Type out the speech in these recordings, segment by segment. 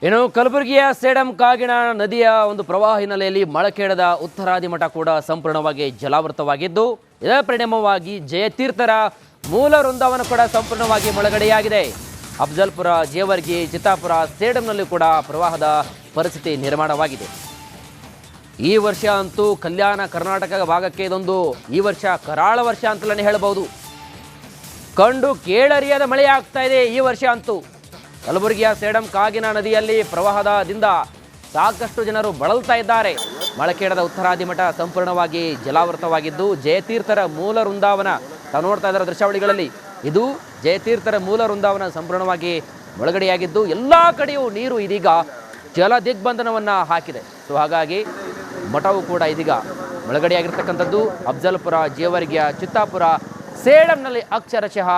ಇನ್ನು ಕಲಬುರಗಿಯ ಸೇಡಂ ಕಾಗಿಣಾ ನದಿಯ ಒಂದು ಪ್ರವಾಹ ಹಿನ್ನೆಲೆಯಲ್ಲಿ ಮಳಖೇಡದ ಉತ್ತರಾದಿ ಮಠ ಕೂಡ ಸಂಪೂರ್ಣವಾಗಿ ಜಲಾವೃತವಾಗಿದ್ದು, ಇದರ ಪರಿಣಾಮವಾಗಿ ಜಯತೀರ್ಥರ ಮೂಲ ವೃಂದಾವನ ಕೂಡ ಸಂಪೂರ್ಣವಾಗಿ ಮುಳುಗಡೆಯಾಗಿದೆ. ಅಫಜಲ್ಪುರ, ಜೇವರ್ಗಿ, ಚಿತ್ತಾಪುರ, ಸೇಡಂನಲ್ಲಿ ಕೂಡ ಪ್ರವಾಹದ ಪರಿಸ್ಥಿತಿ ನಿರ್ಮಾಣವಾಗಿದೆ. ಈ ವರ್ಷ ಅಂತೂ ಕಲ್ಯಾಣ ಕರ್ನಾಟಕ ಭಾಗಕ್ಕೆ ಇದೊಂದು ಈ ವರ್ಷ ಕರಾಳ ವರ್ಷ ಅಂತಲೇ ಹೇಳಬಹುದು. ಕಂಡು ಕೇಳರಿಯದ ಮಳೆ ಆಗ್ತಾ ಇದೆ ಈ ವರ್ಷ ಅಂತೂ. ಕಲಬುರಗಿಯ ಸೇಡಂ ಕಾಗಿಣಾ ನದಿಯಲ್ಲಿ ಪ್ರವಾಹದಿಂದ ಸಾಕಷ್ಟು ಜನರು ಬಳಲ್ತಾ ಇದ್ದಾರೆ. ಮಳಖೇಡದ ಉತ್ತರಾದಿ ಮಠ ಸಂಪೂರ್ಣವಾಗಿ ಜಲಾವೃತವಾಗಿದ್ದು, ಜಯತೀರ್ಥರ ಮೂಲ ವೃಂದಾವನ ತಾವು ನೋಡ್ತಾ ಇದ್ದಾರೆ ದೃಶ್ಯಾವಳಿಗಳಲ್ಲಿ. ಇದು ಜಯತೀರ್ಥರ ಮೂಲ ವೃಂದಾವನ ಸಂಪೂರ್ಣವಾಗಿ ಮುಳುಗಡೆಯಾಗಿದ್ದು, ಎಲ್ಲ ಕಡೆಯೂ ನೀರು ಇದೀಗ ಜಲ ದಿಗ್ಬಂಧನವನ್ನು ಹಾಕಿದೆ. ಸೊ ಹಾಗಾಗಿ ಮಠವು ಕೂಡ ಇದೀಗ ಮುಳುಗಡೆಯಾಗಿರ್ತಕ್ಕಂಥದ್ದು. ಅಫಜಲ್ಪುರ, ಜೇವರ್ಗಿಯ, ಚಿತ್ತಾಪುರ, ಸೇಡಂನಲ್ಲಿ ಅಕ್ಷರಶಃ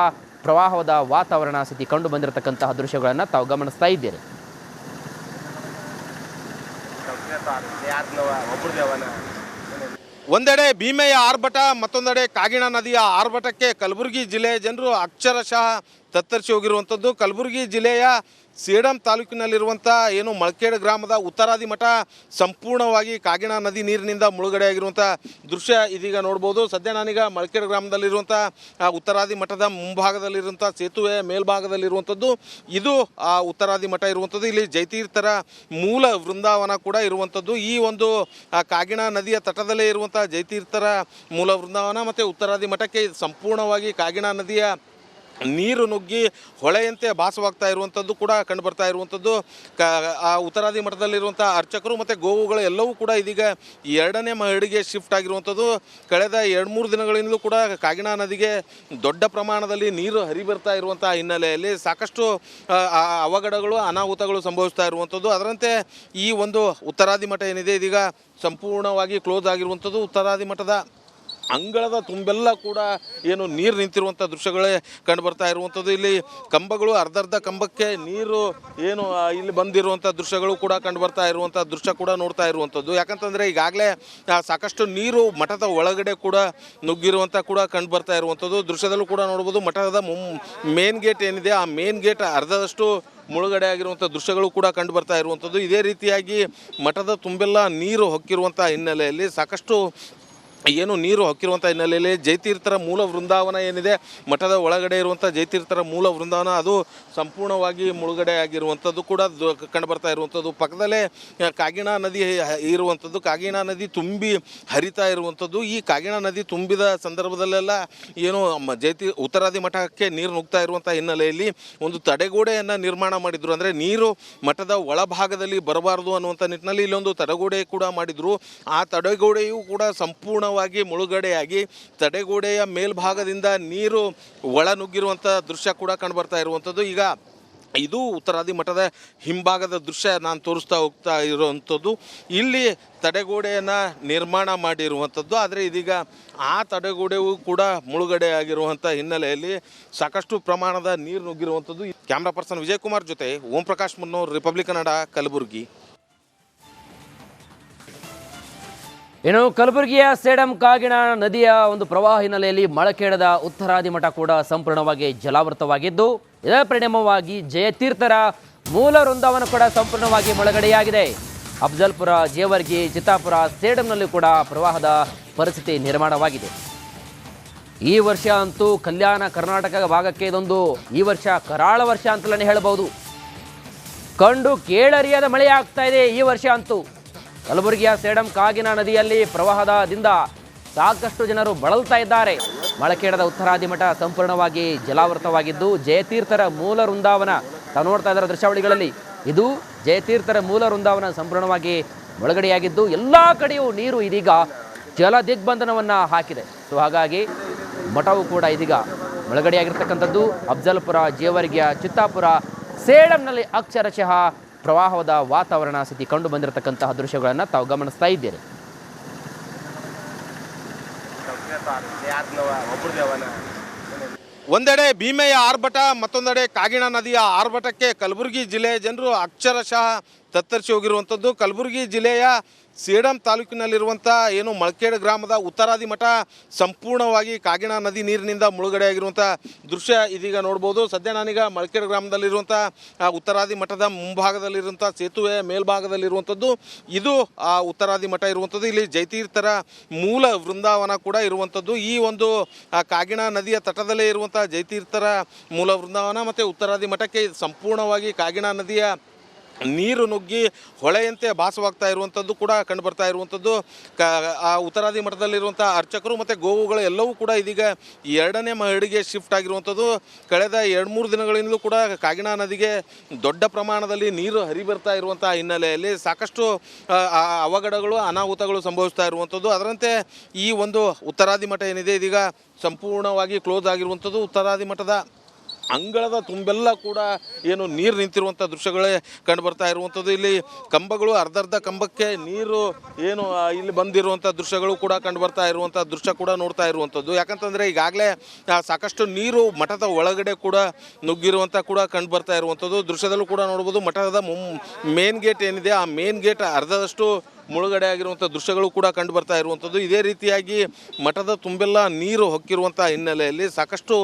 ಪ್ರವಾಹದ ವಾತಾವರಣ ಸ್ಥಿತಿ ಕಂಡು ಬಂದಿರತಕ್ಕಂತಹ ದೃಶ್ಯಗಳನ್ನು ತಾವು ಗಮನಿಸ್ತಾ ಇದ್ದೀರಿ. ಒಂದೆಡೆ ಭೀಮೆಯ ಆರ್ಭಟ, ಮತ್ತೊಂದೆಡೆ ಕಾಗಿಣಾ ನದಿಯ ಆರ್ಭಟಕ್ಕೆ ಕಲಬುರಗಿ ಜಿಲ್ಲೆಯ ಜನರು ಅಕ್ಷರಶಃ ತತ್ತರಿಸಿ ಹೋಗಿರುವಂಥದ್ದು. ಕಲಬುರಗಿ ಜಿಲ್ಲೆಯ ಸೇಡಂ ತಾಲೂಕಿನಲ್ಲಿರುವಂಥ ಏನು ಮಳಖೇಡ ಗ್ರಾಮದ ಉತ್ತರಾದಿ ಮಠ ಸಂಪೂರ್ಣವಾಗಿ ಕಾಗಿಣಾ ನದಿ ನೀರಿನಿಂದ ಮುಳುಗಡೆಯಾಗಿರುವಂಥ ದೃಶ್ಯ ಇದೀಗ ನೋಡ್ಬೋದು. ಸದ್ಯ ನಾನೀಗ ಮಳಖೇಡ ಗ್ರಾಮದಲ್ಲಿರುವಂಥ ಉತ್ತರಾದಿ ಮಠದ ಮುಂಭಾಗದಲ್ಲಿರುವಂಥ ಸೇತುವೆಯ ಮೇಲ್ಭಾಗದಲ್ಲಿರುವಂಥದ್ದು ಇದು ಉತ್ತರಾದಿ ಮಠ ಇರುವಂಥದ್ದು. ಇಲ್ಲಿ ಜಯತೀರ್ಥರ ಮೂಲ ವೃಂದಾವನ ಕೂಡ ಇರುವಂಥದ್ದು. ಈ ಒಂದು ಕಾಗಿಣಾ ನದಿಯ ತಟದಲ್ಲೇ ಇರುವಂಥ ಜಯತೀರ್ಥರ ಮೂಲ ವೃಂದಾವನ ಮತ್ತು ಉತ್ತರಾದಿ ಮಠಕ್ಕೆ ಸಂಪೂರ್ಣವಾಗಿ ಕಾಗಿಣಾ ನದಿಯ ನೀರು ನುಗ್ಗಿ ಹೊಳೆಯಂತೆ ಭಾಸವಾಗ್ತಾ ಇರುವಂಥದ್ದು ಕೂಡ ಕಂಡುಬರ್ತಾ ಇರುವಂಥದ್ದು. ಆ ಉತ್ತರಾದಿ ಮಠದಲ್ಲಿರುವಂಥ ಅರ್ಚಕರು ಮತ್ತು ಗೋವುಗಳು ಎಲ್ಲವೂ ಕೂಡ ಇದೀಗ ಎರಡನೇ ಮಹಡಿಗೆ ಶಿಫ್ಟ್ ಆಗಿರುವಂಥದ್ದು. ಕಳೆದ 2-3 ದಿನಗಳಿಂದಲೂ ಕೂಡ ಕಾಗಿಣಾ ನದಿಗೆ ದೊಡ್ಡ ಪ್ರಮಾಣದಲ್ಲಿ ನೀರು ಹರಿಬರ್ತಾ ಇರುವಂಥ ಹಿನ್ನೆಲೆಯಲ್ಲಿ ಸಾಕಷ್ಟು ಅವಘಡಗಳು, ಅನಾಹುತಗಳು ಸಂಭವಿಸ್ತಾ ಇರುವಂಥದ್ದು. ಅದರಂತೆ ಈ ಒಂದು ಉತ್ತರಾದಿ ಮಠ ಏನಿದೆ ಇದೀಗ ಸಂಪೂರ್ಣವಾಗಿ ಕ್ಲೋಸ್ ಆಗಿರುವಂಥದ್ದು. ಉತ್ತರಾದಿ ಮಠದ ಅಂಗಳದ ತುಂಬೆಲ್ಲ ಕೂಡ ಏನು ನೀರು ನಿಂತಿರುವಂಥ ದೃಶ್ಯಗಳೇ ಕಂಡುಬರ್ತಾ ಇರುವಂಥದ್ದು. ಇಲ್ಲಿ ಕಂಬಗಳು ಅರ್ಧ ಕಂಬಕ್ಕೆ ನೀರು ಏನು ಇಲ್ಲಿ ಬಂದಿರುವಂಥ ದೃಶ್ಯಗಳು ಕೂಡ ಕಂಡುಬರ್ತಾ ಇರುವಂಥ ದೃಶ್ಯ ಕೂಡ ನೋಡ್ತಾ ಇರುವಂಥದ್ದು. ಯಾಕಂತಂದರೆ ಈಗಾಗಲೇ ಸಾಕಷ್ಟು ನೀರು ಮಠದ ಒಳಗಡೆ ಕೂಡ ನುಗ್ಗಿರುವಂಥ ಕೂಡ ಕಂಡುಬರ್ತಾ ಇರುವಂಥದ್ದು. ದೃಶ್ಯದಲ್ಲೂ ಕೂಡ ನೋಡ್ಬೋದು. ಮಠದ ಮೇನ್ ಗೇಟ್ ಏನಿದೆ ಆ ಮೇನ್ ಗೇಟ್ ಅರ್ಧದಷ್ಟು ಮುಳುಗಡೆ ಆಗಿರುವಂಥ ದೃಶ್ಯಗಳು ಕೂಡ ಕಂಡು ಬರ್ತಾ ಇರುವಂಥದ್ದು. ಇದೇ ರೀತಿಯಾಗಿ ಮಠದ ತುಂಬೆಲ್ಲ ನೀರು ಹೊಕ್ಕಿರುವಂಥ ಹಿನ್ನೆಲೆಯಲ್ಲಿ ಸಾಕಷ್ಟು ಏನು ನೀರು ಹೊಕ್ಕಿರುವಂಥ ಹಿನ್ನೆಲೆಯಲ್ಲಿ ಜಯತೀರ್ಥರ ಮೂಲ ವೃಂದಾವನ ಏನಿದೆ ಮಠದ ಒಳಗಡೆ ಇರುವಂಥ ಜಯತೀರ್ಥರ ಮೂಲ ವೃಂದಾವನ ಅದು ಸಂಪೂರ್ಣವಾಗಿ ಮುಳುಗಡೆ ಆಗಿರುವಂಥದ್ದು ಕೂಡ ಕಂಡುಬರ್ತಾ ಇರುವಂಥದ್ದು. ಪಕ್ಕದಲ್ಲೇ ಕಾಗಿಣಾ ನದಿ ಇರುವಂಥದ್ದು. ಕಾಗಿಣಾ ನದಿ ತುಂಬಿ ಹರಿತಾ ಇರುವಂಥದ್ದು. ಈ ಕಾಗಿಣಾ ನದಿ ತುಂಬಿದ ಸಂದರ್ಭದಲ್ಲೆಲ್ಲ ಏನು ಉತ್ತರಾದಿ ಮಠಕ್ಕೆ ನೀರು ನುಗ್ತಾ ಇರುವಂಥ ಹಿನ್ನೆಲೆಯಲ್ಲಿ ಒಂದು ತಡೆಗೋಡೆಯನ್ನು ನಿರ್ಮಾಣ ಮಾಡಿದರು. ಅಂದರೆ ನೀರು ಮಠದ ಒಳಭಾಗದಲ್ಲಿ ಬರಬಾರದು ಅನ್ನುವಂಥ ನಿಟ್ಟಿನಲ್ಲಿ ಇಲ್ಲೊಂದು ತಡೆಗೋಡೆ ಕೂಡ ಮಾಡಿದರು. ಆ ತಡೆಗೋಡೆಯೂ ಕೂಡ ಸಂಪೂರ್ಣ ಮುಳುಗಡೆಯಾಗಿ ತಡೆಗೋಡೆಯ ಮೇಲ್ಭಾಗದಿಂದ ನೀರು ಒಳ ನುಗ್ಗಿರುವಂಥ ದೃಶ್ಯ ಕೂಡ ಕಂಡುಬರ್ತಾ ಇರುವಂಥದ್ದು. ಈಗ ಇದು ಉತ್ತರಾದಿ ಮಠದ ಹಿಂಭಾಗದ ದೃಶ್ಯ ನಾನು ತೋರಿಸ್ತಾ ಹೋಗ್ತಾ ಇರುವಂಥದ್ದು. ಇಲ್ಲಿ ತಡೆಗೋಡೆಯನ್ನು ನಿರ್ಮಾಣ ಮಾಡಿರುವಂಥದ್ದು. ಆದರೆ ಇದೀಗ ಆ ತಡೆಗೋಡೆಯೂ ಕೂಡ ಮುಳುಗಡೆ ಆಗಿರುವಂಥ ಹಿನ್ನೆಲೆಯಲ್ಲಿ ಸಾಕಷ್ಟು ಪ್ರಮಾಣದ ನೀರು ನುಗ್ಗಿರುವಂಥದ್ದು. ಕ್ಯಾಮ್ರಾ ಪರ್ಸನ್ ವಿಜಯಕುಮಾರ್ ಜೊತೆ ಓಂ ಪ್ರಕಾಶ್ ಮುನ್ನೂರ್, ರಿಪಬ್ಲಿಕ್ ಕನ್ನಡ, ಕಲಬುರಗಿ. ಇನ್ನು ಕಲಬುರಗಿಯ ಸೇಡಂ ಕಾಗಿಣಾ ನದಿಯ ಒಂದು ಪ್ರವಾಹ ಹಿನ್ನೆಲೆಯಲ್ಲಿ ಮಳಖೇಡದ ಉತ್ತರಾದಿ ಮಠ ಕೂಡ ಸಂಪೂರ್ಣವಾಗಿ ಜಲಾವೃತವಾಗಿದ್ದು, ಇದರ ಪರಿಣಾಮವಾಗಿ ಜಯತೀರ್ಥರ ಮೂಲ ವೃಂದಾವನ ಕೂಡ ಸಂಪೂರ್ಣವಾಗಿ ಮುಳುಗಡೆಯಾಗಿದೆ. ಅಫಜಲ್ಪುರ, ಜೇವರ್ಗಿ, ಚಿತ್ತಾಪುರ, ಸೇಡಂನಲ್ಲಿ ಕೂಡ ಪ್ರವಾಹದ ಪರಿಸ್ಥಿತಿ ನಿರ್ಮಾಣವಾಗಿದೆ. ಈ ವರ್ಷ ಅಂತೂ ಕಲ್ಯಾಣ ಕರ್ನಾಟಕ ಭಾಗಕ್ಕೆ ಇದೊಂದು ಈ ವರ್ಷ ಕರಾಳ ವರ್ಷ ಅಂತಲೇ ಹೇಳಬಹುದು. ಕಂಡು ಕೇಳರಿಯದ ಮಳೆ ಆಗ್ತಾ ಇದೆ ಈ ವರ್ಷ ಅಂತೂ. ಕಲಬುರಗಿಯ ಸೇಡಂ ಕಾಗಿಣಾ ನದಿಯಲ್ಲಿ ಪ್ರವಾಹದಿಂದ ಸಾಕಷ್ಟು ಜನರು ಬಳಲ್ತಾ ಇದ್ದಾರೆ. ಮಳಖೇಡದ ಉತ್ತರಾದಿ ಮಠ ಸಂಪೂರ್ಣವಾಗಿ ಜಲಾವೃತವಾಗಿದ್ದು, ಜಯತೀರ್ಥರ ಮೂಲ ವೃಂದಾವನ ತಾವು ನೋಡ್ತಾ ಇದ್ದಾರೆ ದೃಶ್ಯಾವಳಿಗಳಲ್ಲಿ. ಇದು ಜಯತೀರ್ಥರ ಮೂಲ ವೃಂದಾವನ ಸಂಪೂರ್ಣವಾಗಿ ಮುಳುಗಡೆಯಾಗಿದ್ದು, ಎಲ್ಲ ಕಡೆಯೂ ನೀರು ಇದೀಗ ಜಲ ದಿಗ್ಬಂಧನವನ್ನು ಹಾಕಿದೆ. ಸೊ ಹಾಗಾಗಿ ಮಠವು ಕೂಡ ಇದೀಗ ಮುಳುಗಡೆಯಾಗಿರ್ತಕ್ಕಂಥದ್ದು. ಅಫಜಲ್ಪುರ, ಜೇವರ್ಗಿಯ, ಚಿತ್ತಾಪುರ, ಸೇಡಂನಲ್ಲಿ ಅಕ್ಷರಶಃ ಪ್ರವಾಹದ ವಾತಾವರಣ ಸ್ಥಿತಿ ಕಂಡು ಬಂದಿರತಕ್ಕಂತಹ ದೃಶ್ಯಗಳನ್ನು ತಾವು ಗಮನಿಸ್ತಾ ಇದ್ದೀರಿ. ಒಂದೆಡೆ ಭೀಮೆಯ ಆರ್ಭಟ, ಮತ್ತೊಂದೆಡೆ ಕಾಗಿಣಾ ನದಿಯ ಆರ್ಭಟಕ್ಕೆ ಕಲಬುರಗಿ ಜಿಲ್ಲೆಯ ಜನರು ಅಕ್ಷರಶಃ ತತ್ತರಿಸಿ ಹೋಗಿರುವಂಥದ್ದು. ಕಲಬುರಗಿ ಜಿಲ್ಲೆಯ ಸೇಡಂ ತಾಲೂಕಿನಲ್ಲಿರುವಂಥ ಏನು ಮಳಖೇಡ್ ಗ್ರಾಮದ ಉತ್ತರಾದಿ ಮಠ ಸಂಪೂರ್ಣವಾಗಿ ಕಾಗಿಣ ನದಿ ನೀರಿನಿಂದ ಮುಳುಗಡೆಯಾಗಿರುವಂಥ ದೃಶ್ಯ ಇದೀಗ ನೋಡ್ಬೋದು. ಸದ್ಯ ನಾನೀಗ ಮಳಖೇಡ್ ಗ್ರಾಮದಲ್ಲಿರುವಂಥ ಉತ್ತರಾದಿ ಮಠದ ಮುಂಭಾಗದಲ್ಲಿರುವಂಥ ಸೇತುವೆ ಮೇಲ್ಭಾಗದಲ್ಲಿರುವಂಥದ್ದು ಇದು ಆ ಉತ್ತರಾದಿ ಮಠ ಇರುವಂಥದ್ದು. ಇಲ್ಲಿ ಜಯತೀರ್ಥರ ಮೂಲ ವೃಂದಾವನ ಕೂಡ ಇರುವಂಥದ್ದು. ಈ ಒಂದು ಕಾಗಿಣ ನದಿಯ ತಟದಲ್ಲೇ ಇರುವಂಥ ಜಯತೀರ್ಥರ ಮೂಲ ವೃಂದಾವನ ಮತ್ತು ಉತ್ತರಾದಿ ಮಠಕ್ಕೆ ಸಂಪೂರ್ಣವಾಗಿ ಕಾಗಿಣ ನದಿಯ ನೀರು ನುಗ್ಗಿ ಹೊಳೆಯಂತೆ ಭಾಸವಾಗ್ತಾ ಇರುವಂಥದ್ದು ಕೂಡ ಕಂಡುಬರ್ತಾ ಇರುವಂಥದ್ದು. ಆ ಉತ್ತರಾದಿ ಮಠದಲ್ಲಿರುವಂಥ ಅರ್ಚಕರು ಮತ್ತು ಗೋವುಗಳು ಎಲ್ಲವೂ ಕೂಡ ಇದೀಗ 2ನೇ ಮಹಡಿಗೆ ಶಿಫ್ಟ್ ಆಗಿರುವಂಥದ್ದು. ಕಳೆದ 2-3 ದಿನಗಳಿಂದಲೂ ಕೂಡ ಕಾಗಿಣ ನದಿಗೆ ದೊಡ್ಡ ಪ್ರಮಾಣದಲ್ಲಿ ನೀರು ಹರಿಬರ್ತಾ ಇರುವಂಥ ಹಿನ್ನೆಲೆಯಲ್ಲಿ ಸಾಕಷ್ಟು ಅವಘಡಗಳು ಅನಾಹುತಗಳು ಸಂಭವಿಸ್ತಾ ಇರುವಂಥದ್ದು. ಅದರಂತೆ ಈ ಒಂದು ಉತ್ತರಾದಿ ಮಠ ಏನಿದೆ ಇದೀಗ ಸಂಪೂರ್ಣವಾಗಿ ಕ್ಲೋಸ್ ಆಗಿರುವಂಥದ್ದು. ಉತ್ತರಾದಿ ಮಠದ ಅಂಗಳದ ತುಂಬೆಲ್ಲ ಕೂಡ ಏನು ನೀರು ನಿಂತಿರುವಂಥ ದೃಶ್ಯಗಳೇ ಕಂಡುಬರ್ತಾ ಇರುವಂಥದ್ದು. ಇಲ್ಲಿ ಕಂಬಗಳು ಅರ್ಧರ್ಧ ಕಂಬಕ್ಕೆ ನೀರು ಏನು ಇಲ್ಲಿ ಬಂದಿರುವಂಥ ದೃಶ್ಯಗಳು ಕೂಡ ಕಂಡುಬರ್ತಾ ಇರುವಂಥ ದೃಶ್ಯ ಕೂಡ ನೋಡ್ತಾ ಇರುವಂಥದ್ದು. ಯಾಕಂತಂದರೆ ಈಗಾಗಲೇ ಸಾಕಷ್ಟು ನೀರು ಮಠದ ಒಳಗಡೆ ಕೂಡ ನುಗ್ಗಿರುವಂಥ ಕೂಡ ಕಂಡುಬರ್ತಾ ಇರುವಂಥದ್ದು. ದೃಶ್ಯದಲ್ಲೂ ಕೂಡ ನೋಡ್ಬೋದು. ಮಠದ ಮೇನ್ ಗೇಟ್ ಏನಿದೆ ಆ ಮೇನ್ ಗೇಟ್ ಅರ್ಧದಷ್ಟು ಮುಳುಗಡೆ ಆಗಿರುವಂಥ ದೃಶ್ಯಗಳು ಕೂಡ ಕಂಡು ಬರ್ತಾ ಇರುವಂಥದ್ದು. ಇದೇ ರೀತಿಯಾಗಿ ಮಠದ ತುಂಬೆಲ್ಲ ನೀರು ಹೊಕ್ಕಿರುವಂಥ ಹಿನ್ನೆಲೆಯಲ್ಲಿ ಸಾಕಷ್ಟು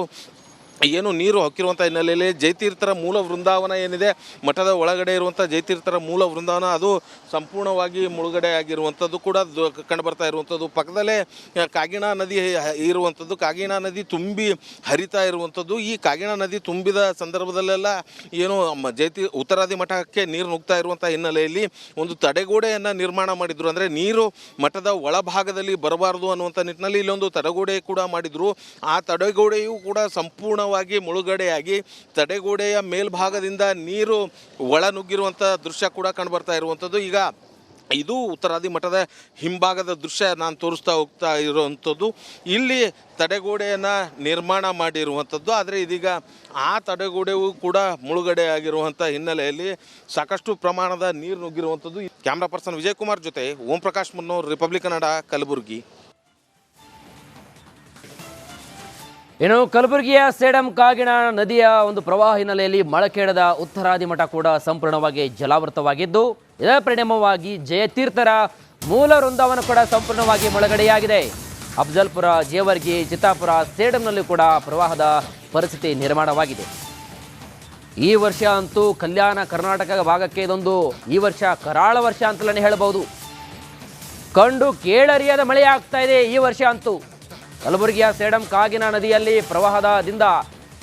ಏನು ನೀರು ಹೊಕ್ಕಿರುವಂಥ ಹಿನ್ನೆಲೆಯಲ್ಲಿ ಜಯತೀರ್ಥರ ಮೂಲ ವೃಂದಾವನ ಏನಿದೆ ಮಠದ ಒಳಗಡೆ ಇರುವಂಥ ಜಯತೀರ್ಥರ ಮೂಲ ವೃಂದಾವನ ಅದು ಸಂಪೂರ್ಣವಾಗಿ ಮುಳುಗಡೆ ಆಗಿರುವಂಥದ್ದು ಕೂಡ ಕಂಡುಬರ್ತಾ ಇರುವಂಥದ್ದು. ಪಕ್ಕದಲ್ಲೇ ಕಾಗಿಣ ನದಿ ಇರುವಂಥದ್ದು. ಕಾಗಿಣ ನದಿ ತುಂಬಿ ಹರಿತಾ ಇರುವಂಥದ್ದು. ಈ ಕಾಗಿಣ ನದಿ ತುಂಬಿದ ಸಂದರ್ಭದಲ್ಲೆಲ್ಲ ಏನು ಉತ್ತರಾದಿ ಮಠಕ್ಕೆ ನೀರು ನುಗ್ತಾ ಇರುವಂಥ ಹಿನ್ನೆಲೆಯಲ್ಲಿ ಒಂದು ತಡೆಗೋಡೆಯನ್ನು ನಿರ್ಮಾಣ ಮಾಡಿದ್ರು. ಅಂದರೆ ನೀರು ಮಠದ ಒಳಭಾಗದಲ್ಲಿ ಬರಬಾರದು ಅನ್ನುವಂಥ ನಿಟ್ಟಿನಲ್ಲಿ ಇಲ್ಲೊಂದು ತಡೆಗೋಡೆ ಕೂಡ ಮಾಡಿದರು. ಆ ತಡೆಗೋಡೆಯೂ ಕೂಡ ಸಂಪೂರ್ಣ ಮುಳುಗಡೆಯಾಗಿ ತಡೆಗೋಡೆಯ ಮೇಲ್ಭಾಗದಿಂದ ನೀರು ಒಳ ನುಗ್ಗಿರುವಂಥ ದೃಶ್ಯ ಕೂಡ ಕಂಡುಬರ್ತಾ ಇರುವಂಥದ್ದು. ಈಗ ಇದು ಉತ್ತರಾದಿ ಮಠದ ಹಿಂಭಾಗದ ದೃಶ್ಯ ನಾನು ತೋರಿಸ್ತಾ ಹೋಗ್ತಾ ಇರುವಂಥದ್ದು. ಇಲ್ಲಿ ತಡೆಗೋಡೆಯನ್ನು ನಿರ್ಮಾಣ ಮಾಡಿರುವಂಥದ್ದು. ಆದರೆ ಇದೀಗ ಆ ತಡೆಗೋಡೆಯೂ ಕೂಡ ಮುಳುಗಡೆ ಆಗಿರುವಂಥ ಹಿನ್ನೆಲೆಯಲ್ಲಿ ಸಾಕಷ್ಟು ಪ್ರಮಾಣದ ನೀರು ನುಗ್ಗಿರುವಂಥದ್ದು. ಕ್ಯಾಮ್ರಾ ಪರ್ಸನ್ ವಿಜಯಕುಮಾರ್ ಜೊತೆ ಓಂ ಪ್ರಕಾಶ್ ಮುನ್ನೂರ್, ರಿಪಬ್ಲಿಕ್ ಕನ್ನಡ, ಕಲಬುರಗಿ. ಇನ್ನು ಕಲಬುರಗಿಯ ಸೇಡಂ ಕಾಗಿಣ ನದಿಯ ಒಂದು ಪ್ರವಾಹ ಹಿನ್ನೆಲೆಯಲ್ಲಿ ಮಳಖೇಡದ ಉತ್ತರಾದಿ ಮಠ ಕೂಡ ಸಂಪೂರ್ಣವಾಗಿ ಜಲಾವೃತವಾಗಿದ್ದು ಇದರ ಪರಿಣಾಮವಾಗಿ ಜಯತೀರ್ಥರ ಮೂಲ ವೃಂದಾವನ ಕೂಡ ಸಂಪೂರ್ಣವಾಗಿ ಮುಳುಗಡೆಯಾಗಿದೆ. ಅಫಜಲ್ಪುರ, ಜೇವರ್ಗಿ, ಚಿತ್ತಾಪುರ, ಸೇಡಂನಲ್ಲಿ ಕೂಡ ಪ್ರವಾಹದ ಪರಿಸ್ಥಿತಿ ನಿರ್ಮಾಣವಾಗಿದೆ. ಈ ವರ್ಷ ಅಂತೂ ಕಲ್ಯಾಣ ಕರ್ನಾಟಕ ಭಾಗಕ್ಕೆ ಇದೊಂದು ಈ ವರ್ಷ ಕರಾಳ ವರ್ಷ ಅಂತಲೇ ಹೇಳಬಹುದು. ಕಂಡು ಕೇಳರಿಯದ ಮಳೆ ಆಗ್ತಾ ಇದೆ ಈ ವರ್ಷ ಅಂತೂ. ಕಲಬುರಗಿಯ ಸೇಡಂ ಕಾಗಿಣ ನದಿಯಲ್ಲಿ ಪ್ರವಾಹದಿಂದ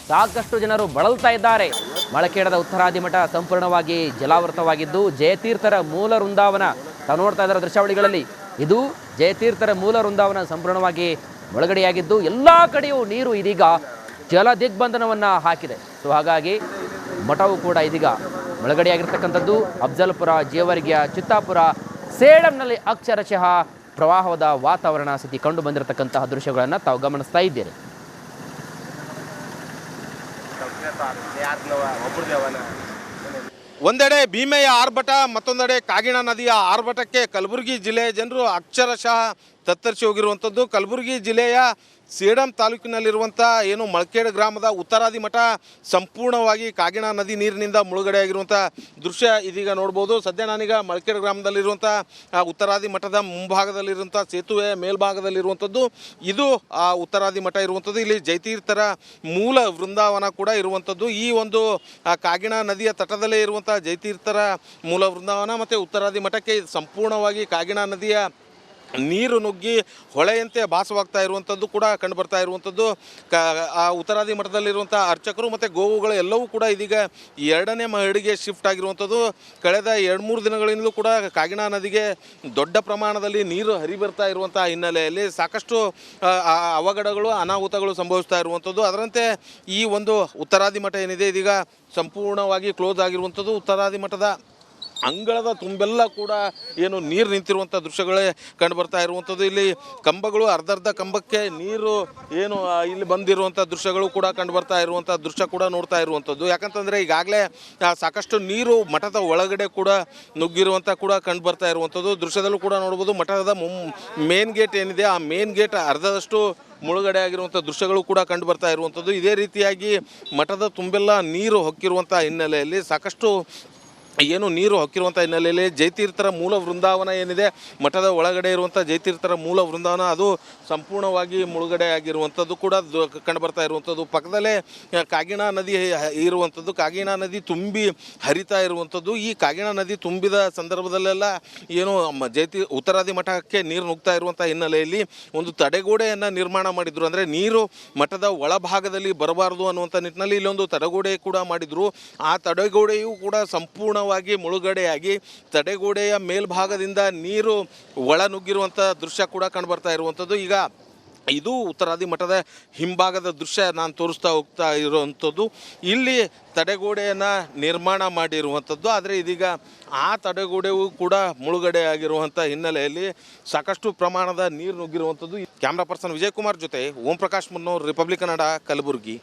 ಸಾಕಷ್ಟು ಜನರು ಬಳಲ್ತಾ ಇದ್ದಾರೆ. ಮಳಖೇಡದ ಉತ್ತರಾದಿ ಮಠ ಸಂಪೂರ್ಣವಾಗಿ ಜಲಾವೃತವಾಗಿದ್ದು ಜಯತೀರ್ಥರ ಮೂಲ ವೃಂದಾವನ ತಾವು ನೋಡ್ತಾ ಇದ್ದಾರೆ ದೃಶ್ಯಾವಳಿಗಳಲ್ಲಿ. ಇದು ಜಯತೀರ್ಥರ ಮೂಲ ವೃಂದಾವನ ಸಂಪೂರ್ಣವಾಗಿ ಮುಳುಗಡೆಯಾಗಿದ್ದು ಎಲ್ಲ ಕಡೆಯೂ ನೀರು ಇದೀಗ ಜಲ ದಿಗ್ಬಂಧನವನ್ನು ಹಾಕಿದೆ. ಸೊ ಹಾಗಾಗಿ ಮಠವು ಕೂಡ ಇದೀಗ ಮುಳುಗಡೆಯಾಗಿರ್ತಕ್ಕಂಥದ್ದು. ಅಫಜಲ್ಪುರ, ಜೇವರ್ಗಿಯ, ಚಿತ್ತಾಪುರ, ಸೇಡಂನಲ್ಲಿ ಅಕ್ಷರಶಃ ಪ್ರವಾಹದ ವಾತಾವರಣ ಸ್ಥಿತಿ ಕಂಡು ಬಂದಿರತಕ್ಕಂತಹ ದೃಶ್ಯಗಳನ್ನು ತಾವು ಗಮನಿಸ್ತಾ ಇದ್ದೀರಿ. ಒಂದೆಡೆ ಭೀಮೆಯ ಆರ್ಭಟ, ಮತ್ತೊಂದೆಡೆ ಕಾಗಿಣ ನದಿಯ ಆರ್ಭಟಕ್ಕೆ ಕಲಬುರಗಿ ಜಿಲ್ಲೆಯ ಜನರು ಅಕ್ಷರಶಃ ತತ್ತರಿಸಿ ಹೋಗಿರುವಂಥದ್ದು. ಕಲಬುರಗಿ ಜಿಲ್ಲೆಯ ಸೇಡಂ ತಾಲೂಕಿನಲ್ಲಿರುವಂಥ ಏನು ಮಳಖೇಡ್ ಗ್ರಾಮದ ಉತ್ತರಾದಿ ಮಠ ಸಂಪೂರ್ಣವಾಗಿ ಕಾಗಿಣ ನದಿ ನೀರಿನಿಂದ ಮುಳುಗಡೆಯಾಗಿರುವಂಥ ದೃಶ್ಯ ಇದೀಗ ನೋಡ್ಬೋದು. ಸದ್ಯ ನಾನೀಗ ಮಳಖೇಡ್ ಗ್ರಾಮದಲ್ಲಿರುವಂಥ ಉತ್ತರಾದಿ ಮಠದ ಮುಂಭಾಗದಲ್ಲಿರುವಂಥ ಸೇತುವೆ ಮೇಲ್ಭಾಗದಲ್ಲಿರುವಂಥದ್ದು ಇದು ಆ ಉತ್ತರಾದಿ ಮಠ ಇರುವಂಥದ್ದು. ಇಲ್ಲಿ ಜಯತೀರ್ಥರ ಮೂಲ ವೃಂದಾವನ ಕೂಡ ಇರುವಂಥದ್ದು. ಈ ಒಂದು ಕಾಗಿಣ ನದಿಯ ತಟದಲ್ಲೇ ಇರುವಂಥ ಜಯತೀರ್ಥರ ಮೂಲ ವೃಂದಾವನ ಮತ್ತು ಉತ್ತರಾದಿ ಮಠಕ್ಕೆ ಸಂಪೂರ್ಣವಾಗಿ ಕಾಗಿಣ ನದಿಯ ನೀರು ನುಗ್ಗಿ ಹೊಳೆಯಂತೆ ಭಾಸವಾಗ್ತಾ ಇರುವಂಥದ್ದು ಕೂಡ ಕಂಡುಬರ್ತಾ ಇರುವಂಥದ್ದು. ಆ ಉತ್ತರಾದಿ ಮಠದಲ್ಲಿರುವಂಥ ಅರ್ಚಕರು ಮತ್ತು ಗೋವುಗಳು ಎಲ್ಲವೂ ಕೂಡ ಇದೀಗ 2ನೇ ಮಹಡಿಗೆ ಶಿಫ್ಟ್ ಆಗಿರುವಂಥದ್ದು. ಕಳೆದ 2-3 ದಿನಗಳಿಂದಲೂ ಕೂಡ ಕಾಗಿಣ ನದಿಗೆ ದೊಡ್ಡ ಪ್ರಮಾಣದಲ್ಲಿ ನೀರು ಹರಿಬರ್ತಾ ಇರುವಂಥ ಹಿನ್ನೆಲೆಯಲ್ಲಿ ಸಾಕಷ್ಟು ಅವಘಡಗಳು ಅನಾಹುತಗಳು ಸಂಭವಿಸ್ತಾ ಇರುವಂಥದ್ದು. ಅದರಂತೆ ಈ ಒಂದು ಉತ್ತರಾದಿ ಮಠ ಏನಿದೆ ಇದೀಗ ಸಂಪೂರ್ಣವಾಗಿ ಕ್ಲೋಸ್ ಆಗಿರುವಂಥದ್ದು. ಉತ್ತರಾದಿ ಮಠದ ಅಂಗಳದ ತುಂಬೆಲ್ಲ ಕೂಡ ಏನು ನೀರು ನಿಂತಿರುವಂಥ ದೃಶ್ಯಗಳೇ ಕಂಡುಬರ್ತಾ ಇರುವಂಥದ್ದು. ಇಲ್ಲಿ ಕಂಬಗಳು ಅರ್ಧರ್ಧ ಕಂಬಕ್ಕೆ ನೀರು ಏನು ಇಲ್ಲಿ ಬಂದಿರುವಂಥ ದೃಶ್ಯಗಳು ಕೂಡ ಕಂಡುಬರ್ತಾ ಇರುವಂಥ ದೃಶ್ಯ ಕೂಡ ನೋಡ್ತಾ ಇರುವಂಥದ್ದು. ಯಾಕಂತಂದರೆ ಈಗಾಗಲೇ ಸಾಕಷ್ಟು ನೀರು ಮಠದ ಒಳಗಡೆ ಕೂಡ ನುಗ್ಗಿರುವಂಥ ಕೂಡ ಕಂಡುಬರ್ತಾ ಇರುವಂಥದ್ದು. ದೃಶ್ಯದಲ್ಲೂ ಕೂಡ ನೋಡ್ಬೋದು. ಮಠದ ಮೇನ್ ಗೇಟ್ ಏನಿದೆ ಆ ಮೇನ್ ಗೇಟ್ ಅರ್ಧದಷ್ಟು ಮುಳುಗಡೆ ಆಗಿರುವಂಥ ದೃಶ್ಯಗಳು ಕೂಡ ಕಂಡು ಬರ್ತಾ ಇರುವಂಥದ್ದು. ಇದೇ ರೀತಿಯಾಗಿ ಮಠದ ತುಂಬೆಲ್ಲ ನೀರು ಹೊಕ್ಕಿರುವಂಥ ಹಿನ್ನೆಲೆಯಲ್ಲಿ ಸಾಕಷ್ಟು ಏನು ನೀರು ಹೊಕ್ಕಿರುವಂಥ ಹಿನ್ನೆಲೆಯಲ್ಲಿ ಜಯತೀರ್ಥರ ಮೂಲ ವೃಂದಾವನ ಏನಿದೆ, ಮಠದ ಒಳಗಡೆ ಇರುವಂಥ ಜಯತೀರ್ಥರ ಮೂಲ ವೃಂದಾವನ ಅದು ಸಂಪೂರ್ಣವಾಗಿ ಮುಳುಗಡೆ ಆಗಿರುವಂಥದ್ದು ಕೂಡ ಕಂಡುಬರ್ತಾ ಇರುವಂಥದ್ದು. ಪಕ್ಕದಲ್ಲೇ ಕಾಗಿಣಾ ನದಿ ಇರುವಂಥದ್ದು, ಕಾಗಿಣಾ ನದಿ ತುಂಬಿ ಹರಿತಾ ಇರುವಂಥದ್ದು. ಈ ಕಾಗಿಣಾ ನದಿ ತುಂಬಿದ ಸಂದರ್ಭದಲ್ಲೆಲ್ಲ ಏನು ಉತ್ತರಾದಿ ಮಠಕ್ಕೆ ನೀರು ನುಗ್ತಾ ಇರುವಂಥ ಹಿನ್ನೆಲೆಯಲ್ಲಿ ಒಂದು ತಡೆಗೋಡೆಯನ್ನು ನಿರ್ಮಾಣ ಮಾಡಿದ್ರು. ಅಂದರೆ ನೀರು ಮಠದ ಒಳಭಾಗದಲ್ಲಿ ಬರಬಾರದು ಅನ್ನುವಂಥ ನಿಟ್ಟಿನಲ್ಲಿ ಇಲ್ಲೊಂದು ತಡೆಗೋಡೆ ಕೂಡ ಮಾಡಿದರು. ಆ ತಡೆಗೋಡೆಯೂ ಕೂಡ ಸಂಪೂರ್ಣವಾಗಿ ಮುಳುಗಡೆಯಾಗಿ ತಡೆಗೋಡೆಯ ಮೇಲ್ಭಾಗದಿಂದ ನೀರು ಒಳ ನುಗ್ಗಿರುವಂಥ ದೃಶ್ಯ ಕೂಡ ಕಂಡುಬರ್ತಾ ಇರುವಂಥದ್ದು. ಈಗ ಇದು ಉತ್ತರಾದಿ ಮಠದ ಹಿಂಭಾಗದ ದೃಶ್ಯ ನಾನು ತೋರಿಸ್ತಾ ಹೋಗ್ತಾ ಇರುವಂಥದ್ದು. ಇಲ್ಲಿ ತಡೆಗೋಡೆಯನ್ನು ನಿರ್ಮಾಣ ಮಾಡಿರುವಂಥದ್ದು. ಆದರೆ ಇದೀಗ ಆ ತಡೆಗೋಡೆಯೂ ಕೂಡ ಮುಳುಗಡೆ ಆಗಿರುವಂಥ ಹಿನ್ನೆಲೆಯಲ್ಲಿ ಸಾಕಷ್ಟು ಪ್ರಮಾಣದ ನೀರು ನುಗ್ಗಿರುವಂಥದ್ದು. ಕ್ಯಾಮ್ರಾ ಪರ್ಸನ್ ವಿಜಯಕುಮಾರ್ ಜೊತೆ ಓಂ ಪ್ರಕಾಶ್ ಮುನ್ನೂರ್, ರಿಪಬ್ಲಿಕ್ ಕನ್ನಡ, ಕಲಬುರಗಿ.